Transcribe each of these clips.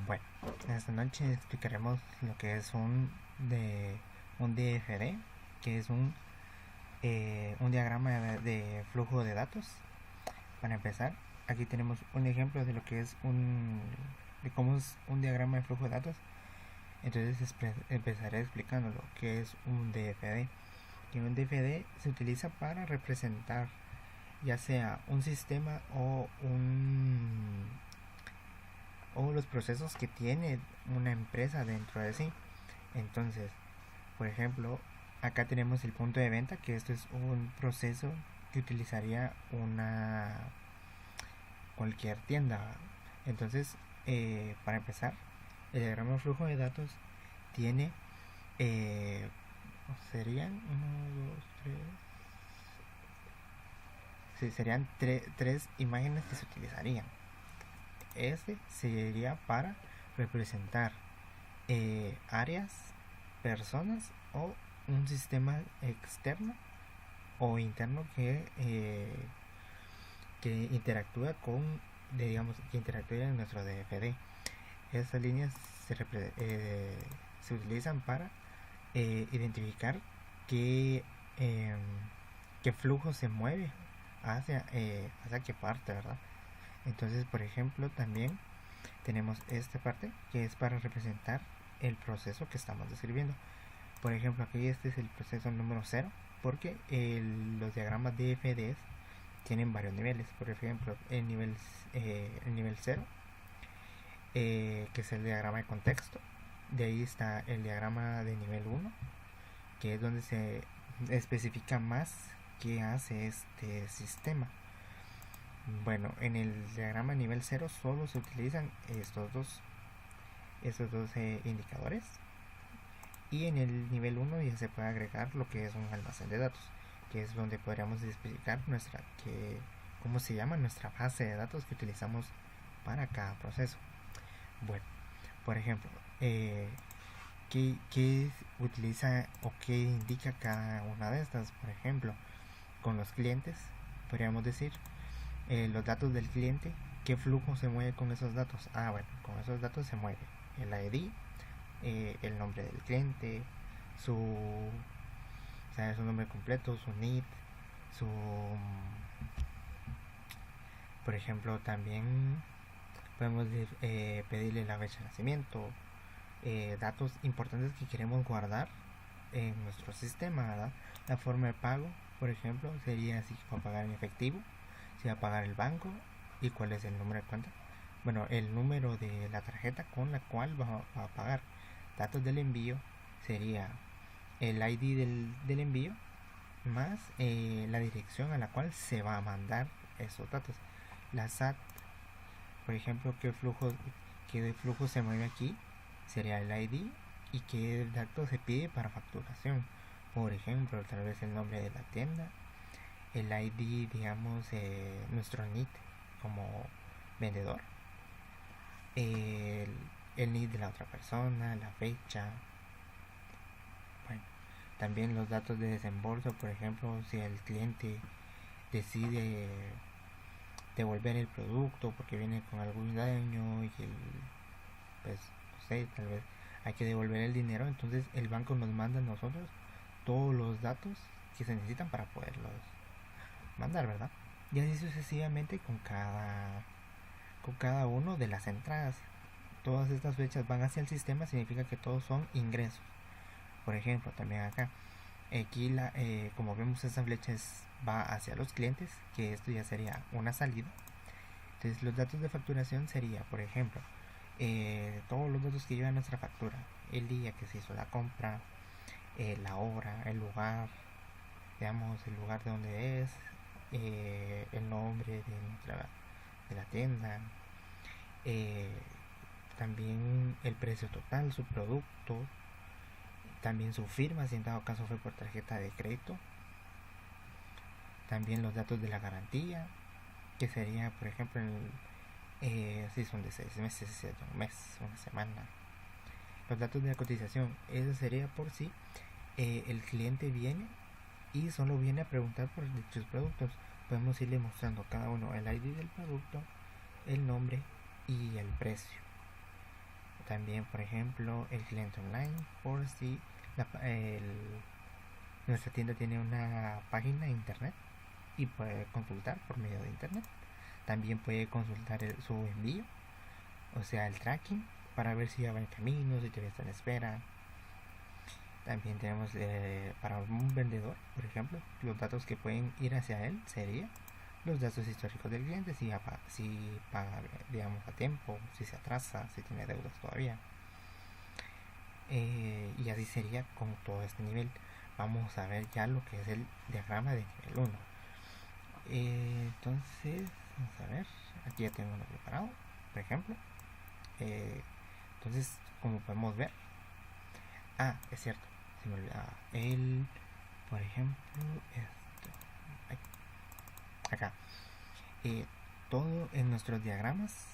Bueno, esta noche explicaremos lo que es un DFD, que es un diagrama de flujo de datos. Para empezar, aquí tenemos un ejemplo de lo que es de cómo es un diagrama de flujo de datos. Entonces empezaré explicando lo que es un DFD. Que un DFD se utiliza para representar ya sea un sistema o los procesos que tiene una empresa dentro de sí. Entonces, por ejemplo, acá tenemos el punto de venta, que esto es un proceso que utilizaría cualquier tienda. Entonces, para empezar, el diagrama de flujo de datos tiene serían serían tres imágenes que se utilizarían. Este sería para representar áreas, personas o un sistema externo o interno que interactúa que interactúa en nuestro DFD. Estas líneas se utilizan para identificar qué, qué flujo se mueve hacia qué parte, ¿verdad? Entonces, por ejemplo, también tenemos esta parte que es para representar el proceso que estamos describiendo. Por ejemplo, aquí este es el proceso número 0, porque los diagramas DFDs tienen varios niveles. Por ejemplo, el nivel 0, que es el diagrama de contexto. De ahí está el diagrama de nivel 1, que es donde se especifica más qué hace este sistema. Bueno, en el diagrama nivel 0 solo se utilizan estos dos indicadores, y en el nivel 1 ya se puede agregar lo que es un almacén de datos, que es donde podríamos especificar cómo se llama nuestra base de datos que utilizamos para cada proceso. Bueno, por ejemplo, ¿qué utiliza o qué indica cada una de estas? Por ejemplo, con los clientes podríamos decir los datos del cliente, qué flujo se mueve con esos datos. Bueno, con esos datos se mueve el ID, el nombre del cliente, su nombre completo, su NID, por ejemplo, también podemos pedirle la fecha de nacimiento, datos importantes que queremos guardar en nuestro sistema, ¿verdad? La forma de pago, por ejemplo, sería si va a pagar en efectivo, si va a pagar el banco y cuál es el número de cuenta. Bueno, el número de la tarjeta con la cual va a pagar. Datos del envío sería el ID del envío más la dirección a la cual se va a mandar esos datos. La SAT, por ejemplo, qué flujo se mueve aquí, sería el ID y qué datos se pide para facturación. Por ejemplo, tal vez el nombre de la tienda, el ID, digamos, nuestro NID como vendedor, el NID de la otra persona, la fecha. Bueno, también los datos de desembolso, por ejemplo, si el cliente decide devolver el producto porque viene con algún daño y pues no sé, tal vez hay que devolver el dinero, entonces el banco nos manda a nosotros todos los datos que se necesitan para poderlos mandar, ¿verdad? Y así sucesivamente con cada uno de las entradas. Todas estas flechas van hacia el sistema, significa que todos son ingresos. Por ejemplo, también acá, aquí como vemos, esta flecha va hacia los clientes, que esto ya sería una salida. Entonces los datos de facturación sería, por ejemplo, todos los datos que lleva nuestra factura: el día que se hizo la compra, la hora, el lugar, digamos, el lugar de donde es, el nombre de la tienda, también el precio total, su producto, también su firma si en dado caso fue por tarjeta de crédito, también los datos de la garantía, que sería, por ejemplo, si son de 6 meses, de un mes, una semana. Los datos de la cotización, eso sería por si el cliente viene y solo viene a preguntar por dichos productos. Podemos irle mostrando cada uno el ID del producto, el nombre y el precio. También, por ejemplo, el cliente online, por si nuestra tienda tiene una página de internet y puede consultar por medio de internet. También puede consultar su envío, o sea, el tracking, para ver si ya va en camino, si todavía está en espera. También tenemos para un vendedor, por ejemplo, los datos que pueden ir hacia él sería los datos históricos del cliente, si paga, digamos, a tiempo, si se atrasa, si tiene deudas todavía. Y así sería con todo este nivel. Vamos a ver ya lo que es el diagrama de nivel 1. Entonces, vamos a ver, aquí ya tengo uno preparado, por ejemplo. Entonces, como podemos ver, es cierto, se me olvidaba, por ejemplo, acá, todo en nuestros diagramas,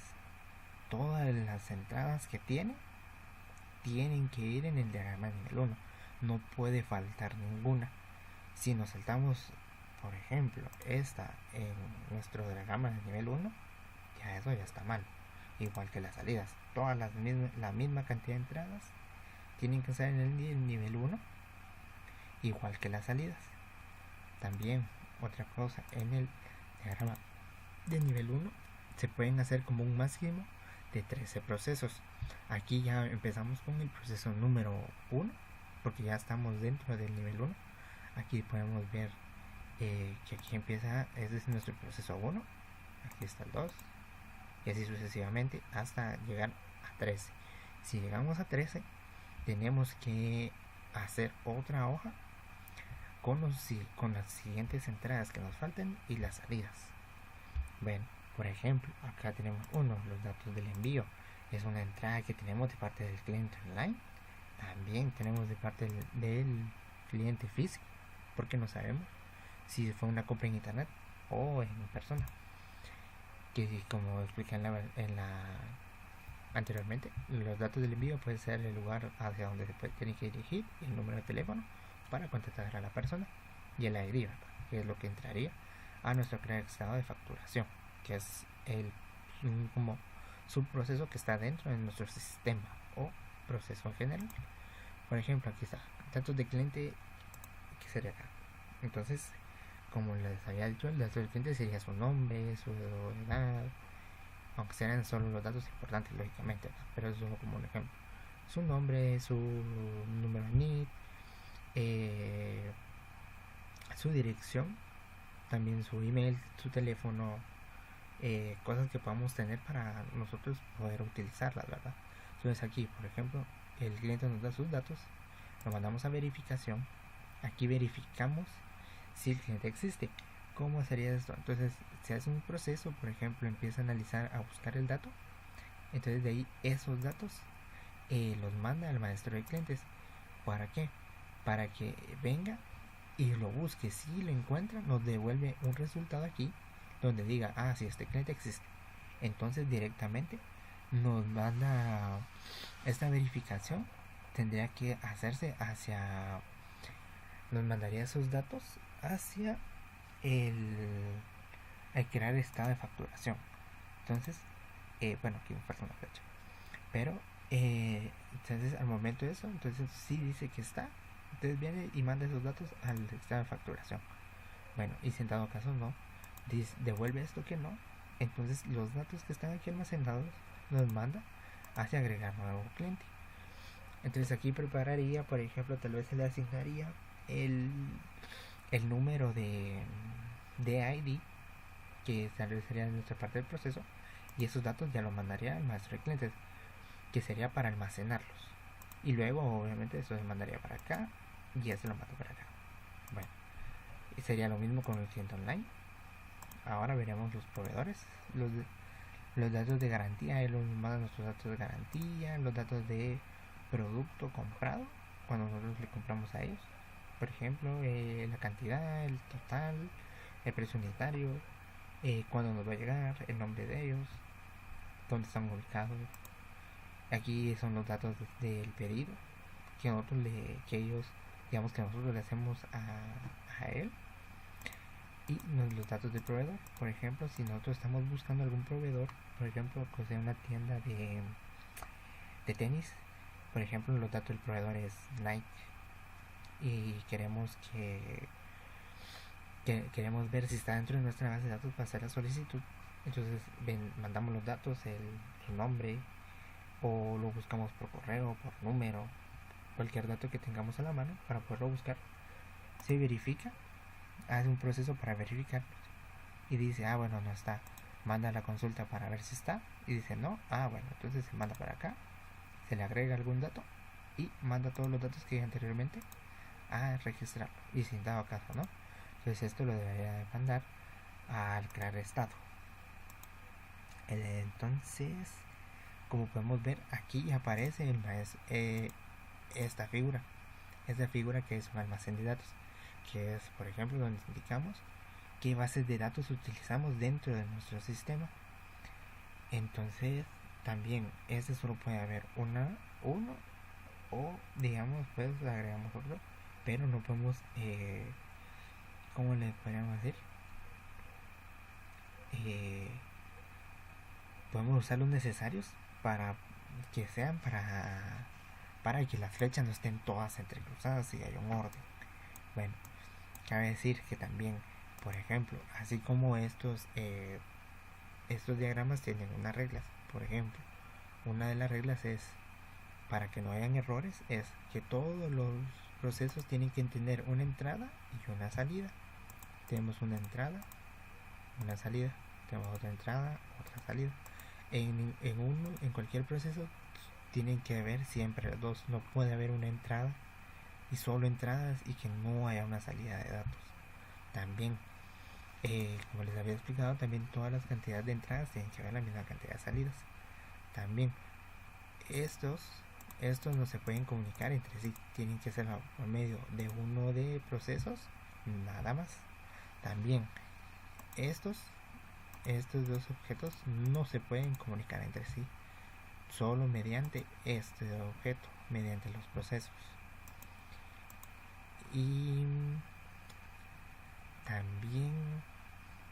todas las entradas que tienen que ir en el diagrama de nivel 1, no puede faltar ninguna. Si nos saltamos, por ejemplo, esta en nuestro diagrama de nivel 1, ya eso ya está mal. Igual que las salidas, todas la misma cantidad de entradas tienen que estar en el nivel 1, igual que las salidas. También, otra cosa, en el diagrama de nivel 1 se pueden hacer como un máximo de 13 procesos. Aquí ya empezamos con el proceso número 1, porque ya estamos dentro del nivel 1. Aquí podemos ver que aquí empieza, este es nuestro proceso 1, aquí está el 2, y así sucesivamente hasta llegar a 13. Si llegamos a 13, tenemos que hacer otra hoja con las siguientes entradas que nos faltan y las salidas. Ven, por ejemplo, acá tenemos los datos del envío. Es una entrada que tenemos de parte del cliente online. También tenemos de parte del cliente físico, porque no sabemos si fue una compra en internet o en persona. Que como expliqué anteriormente, los datos del envío pueden ser el lugar hacia donde se tiene que dirigir, el número de teléfono para contactar a la persona y el ID, ¿verdad? Que es lo que entraría a nuestro estado de facturación, que es como subproceso que está dentro de nuestro sistema o proceso en general. Por ejemplo, aquí está datos de cliente, que sería acá. Entonces, como les había dicho, el dato del cliente sería su nombre, su edad, aunque sean solo los datos importantes, lógicamente, ¿verdad? Pero es solo como un ejemplo. Su nombre, su número NIT, su dirección, también su email, su teléfono, cosas que podamos tener para nosotros poder utilizarlas, ¿verdad? Entonces aquí, por ejemplo, el cliente nos da sus datos, lo mandamos a verificación, aquí verificamos si el cliente existe. ¿Cómo sería esto? Entonces se hace un proceso, por ejemplo, empieza a analizar, a buscar el dato, entonces de ahí esos datos los manda al maestro de clientes. ¿Para qué? Para que venga y lo busque. Si lo encuentra, nos devuelve un resultado aquí donde diga, si este cliente existe. Entonces directamente nos manda esta verificación, tendría que hacerse nos mandaría esos datos hacia el crear estado de facturación. Entonces, bueno, aquí me falta una fecha, pero entonces al momento de eso, entonces sí dice que está, entonces viene y manda esos datos al estado de facturación. Bueno, y si en dado caso no, devuelve esto que no, entonces los datos que están aquí almacenados nos manda hacia agregar nuevo cliente. Entonces aquí prepararía, por ejemplo, tal vez se le asignaría el número de ID, que tal vez sería nuestra parte del proceso, y esos datos ya los mandaría al maestro de clientes, que sería para almacenarlos, y luego obviamente eso se mandaría para acá y ya se lo mando para acá. Bueno, y sería lo mismo con el cliente online. Ahora veremos los proveedores, los datos de garantía. Él nos manda nuestros datos de garantía, los datos de producto comprado cuando nosotros le compramos a ellos, por ejemplo, la cantidad, el total, el precio unitario, cuándo nos va a llegar, el nombre de ellos, dónde están ubicados. Aquí son los datos del pedido que nosotros digamos que nosotros le hacemos a él, y los datos del proveedor. Por ejemplo, si nosotros estamos buscando algún proveedor, por ejemplo, que sea una tienda de tenis. Por ejemplo, los datos del proveedor es Nike y queremos ver si está dentro de nuestra base de datos para hacer la solicitud. Entonces mandamos los datos, su nombre, o lo buscamos por correo, por número, cualquier dato que tengamos a la mano para poderlo buscar. Se verifica, hace un proceso para verificar y dice, bueno, no está. Manda la consulta para ver si está y dice no, bueno, entonces se manda para acá, se le agrega algún dato y manda todos los datos que dije anteriormente a registrarlo, y sin dado caso, ¿no? Entonces esto lo debería de mandar al crear estado. Entonces, como podemos ver, aquí aparece esta figura que es un almacén de datos, que es, por ejemplo, donde indicamos qué bases de datos utilizamos dentro de nuestro sistema. Entonces, también solo puede haber uno, o digamos, pues agregamos otro, pero no podemos, ¿cómo le podríamos decir? Podemos usar los necesarios para que sean para que las flechas no estén todas entrecruzadas y haya un orden. Bueno, cabe decir que también, por ejemplo, así como estos diagramas tienen unas reglas. Por ejemplo, una de las reglas es, para que no hayan errores, es que todos los procesos tienen que tener una entrada y una salida. Tenemos una entrada, una salida, tenemos otra entrada, otra salida. En cualquier proceso tienen que haber siempre dos, no puede haber una entrada y solo entradas y que no haya una salida de datos. También, como les había explicado, también todas las cantidades de entradas tienen que haber la misma cantidad de salidas. También estos no se pueden comunicar entre sí, tienen que ser por medio de uno de procesos, nada más. También estos dos objetos no se pueden comunicar entre sí, solo mediante este objeto, mediante los procesos. Y también,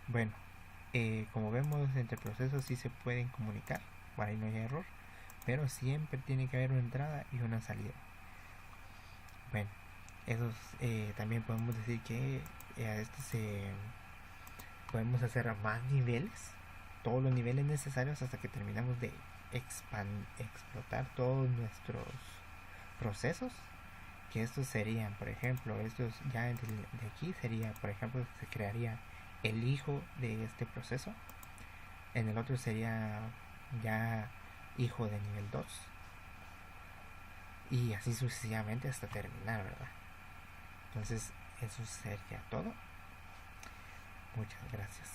bueno, como vemos, entre procesos sí se pueden comunicar, por ahí no hay error, pero siempre tiene que haber una entrada y una salida. Bueno, esos también podemos decir que a podemos hacer más niveles, todos los niveles necesarios hasta que terminamos de explotar todos nuestros procesos, que estos serían, por ejemplo, estos ya de aquí sería, por ejemplo, se crearía el hijo de este proceso, en el otro sería ya hijo de nivel 2 y así sucesivamente hasta terminar, ¿verdad? Entonces eso sería todo. Muchas gracias.